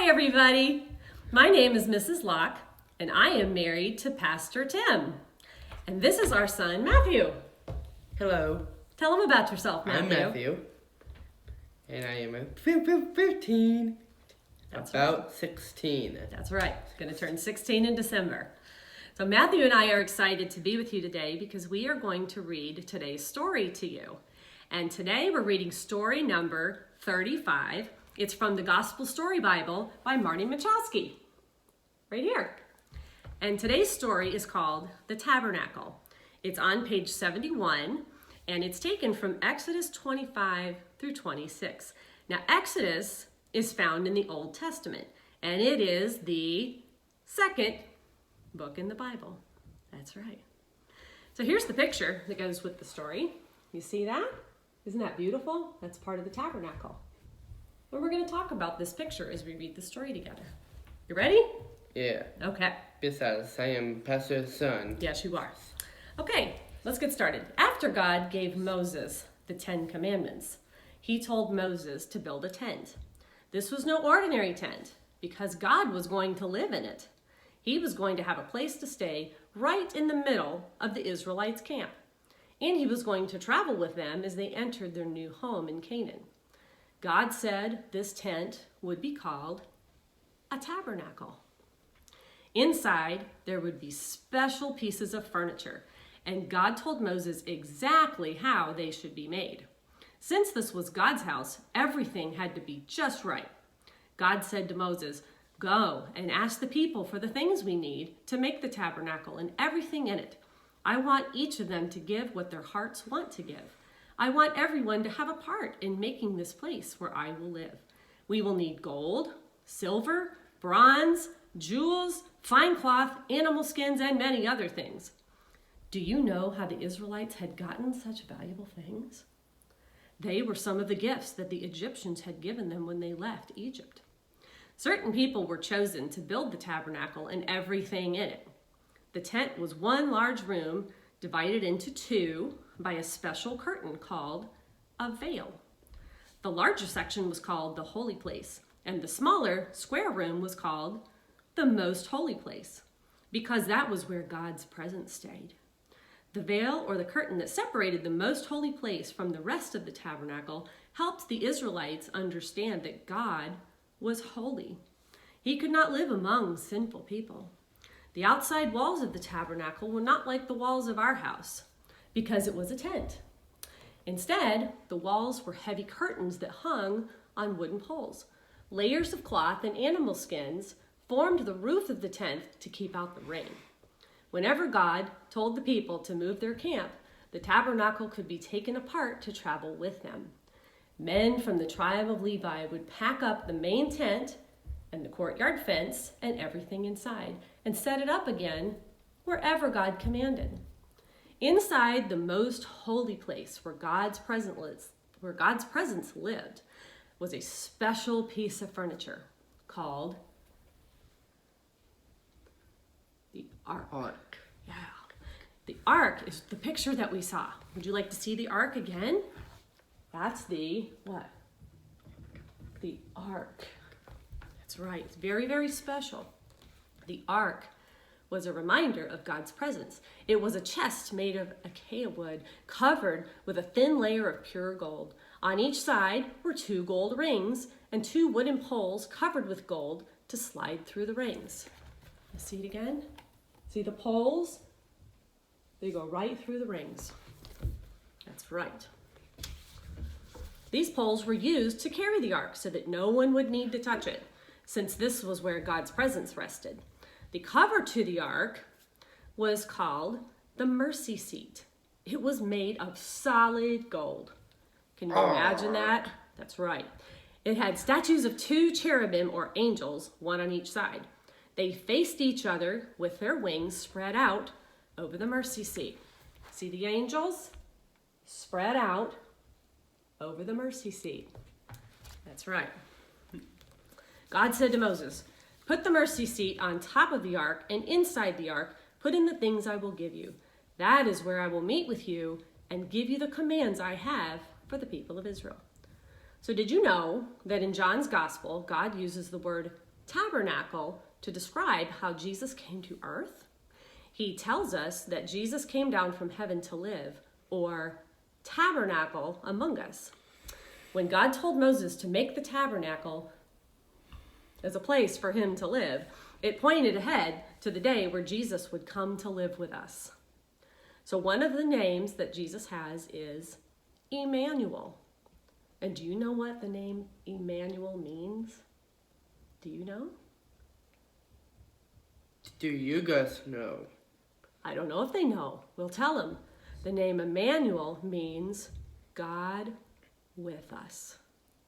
Hi, everybody. My name is Mrs. Locke, and I am married to Pastor Tim. And this is our son, Matthew. Hello. Tell him about yourself, Matthew. I'm Matthew. And I am 15. That's About right. 16. That's right. Going to turn 16 in December. So Matthew and I are excited to be with you today because we are going to read today's story to you. And today we're reading story number 35. It's from the Gospel Story Bible by Marty Machowski. Right here. And today's story is called The Tabernacle. It's on page 71, and it's taken from Exodus 25 through 26. Now, Exodus is found in the Old Testament, and it is the second book in the Bible. That's right. So here's the picture that goes with the story. You see that? Isn't that beautiful? That's part of the tabernacle. And we're going to talk about this picture as we read the story together. You ready? Yeah. Okay. Besides, I am Pastor's son. Yes, you are. Okay, let's get started. After God gave Moses the 10 Commandments, he told Moses to build a tent. This was no ordinary tent because God was going to live in it. He was going to have a place to stay right in the middle of the Israelites' camp. And he was going to travel with them as they entered their new home in Canaan. God said this tent would be called a tabernacle. Inside, there would be special pieces of furniture, and God told Moses exactly how they should be made. Since this was God's house, everything had to be just right. God said to Moses, "Go and ask the people for the things we need to make the tabernacle and everything in it. I want each of them to give what their hearts want to give. I want everyone to have a part in making this place where I will live. We will need gold, silver, bronze, jewels, fine cloth, animal skins, and many other things." Do you know how the Israelites had gotten such valuable things? They were some of the gifts that the Egyptians had given them when they left Egypt. Certain people were chosen to build the tabernacle and everything in it. The tent was one large room divided into two by a special curtain called a veil. The larger section was called the Holy Place, and the smaller square room was called the Most Holy Place, because that was where God's presence stayed. The veil, or the curtain that separated the Most Holy Place from the rest of the tabernacle, helped the Israelites understand that God was holy. He could not live among sinful people. The outside walls of the tabernacle were not like the walls of our house, because it was a tent. Instead, the walls were heavy curtains that hung on wooden poles. Layers of cloth and animal skins formed the roof of the tent to keep out the rain. Whenever God told the people to move their camp, the tabernacle could be taken apart to travel with them. Men from the tribe of Levi would pack up the main tent and the courtyard fence and everything inside and set it up again wherever God commanded. Inside the most holy place where God's presence lived was a special piece of furniture called the ark. Yeah. The ark is the picture that we saw. Would you like to see the ark again? That's the what? The ark. That's right. It's very, very special. The ark was a reminder of God's presence. It was a chest made of acacia wood, covered with a thin layer of pure gold. On each side were 2 gold rings and 2 wooden poles covered with gold to slide through the rings. You see it again? See the poles? They go right through the rings. That's right. These poles were used to carry the ark so that no one would need to touch it, since this was where God's presence rested. The cover to the ark was called the mercy seat. It was made of solid gold. Can you imagine that? That's right. It had statues of 2 cherubim or angels, one on each side. They faced each other with their wings spread out over the mercy seat. See the angels? Spread out over the mercy seat. That's right. God said to Moses, "Put the mercy seat on top of the ark, and inside the ark, put in the things I will give you. That is where I will meet with you and give you the commands I have for the people of Israel." So did you know that in John's gospel, God uses the word tabernacle to describe how Jesus came to earth. He tells us that Jesus came down from heaven to live, or tabernacle among us. When God told Moses to make the tabernacle as a place for him to live, it pointed ahead to the day where Jesus would come to live with us. So one of the names that Jesus has is Emmanuel. And do you know what the name Emmanuel means? Do you know? Do you guys know? I don't know if they know. We'll tell them. The name Emmanuel means God with us.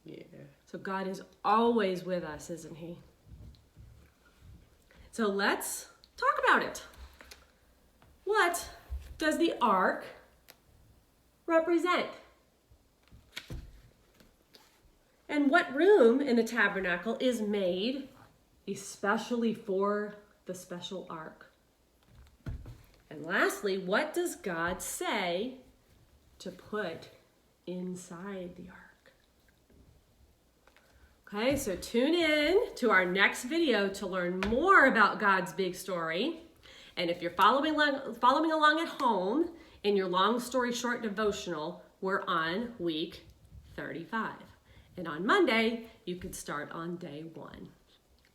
Yeah. So God is always with us, isn't he? So let's talk about it. What does the ark represent? And what room in the tabernacle is made especially for the special ark? And lastly, what does God say to put inside the ark? Okay, so tune in to our next video to learn more about God's big story. And if you're following along at home in your long story short devotional, we're on week 35. And on Monday, you could start on day 1.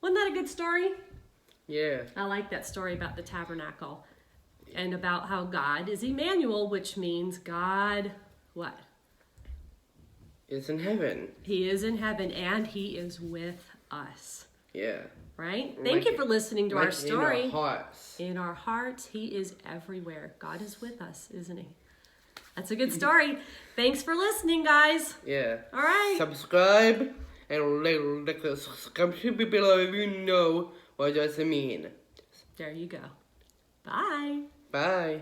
Wasn't that a good story? Yeah. I like that story about the tabernacle and about how God is Emmanuel, which means God, what? Is in heaven. He is in heaven and he is with us. Yeah. Right? Thank you for listening to our story. In our hearts. In our hearts, he is everywhere. God is with us, isn't he? That's a good story. Thanks for listening, guys. Yeah. All right. Subscribe and like the subscription below if you know what does it mean. There you go. Bye. Bye.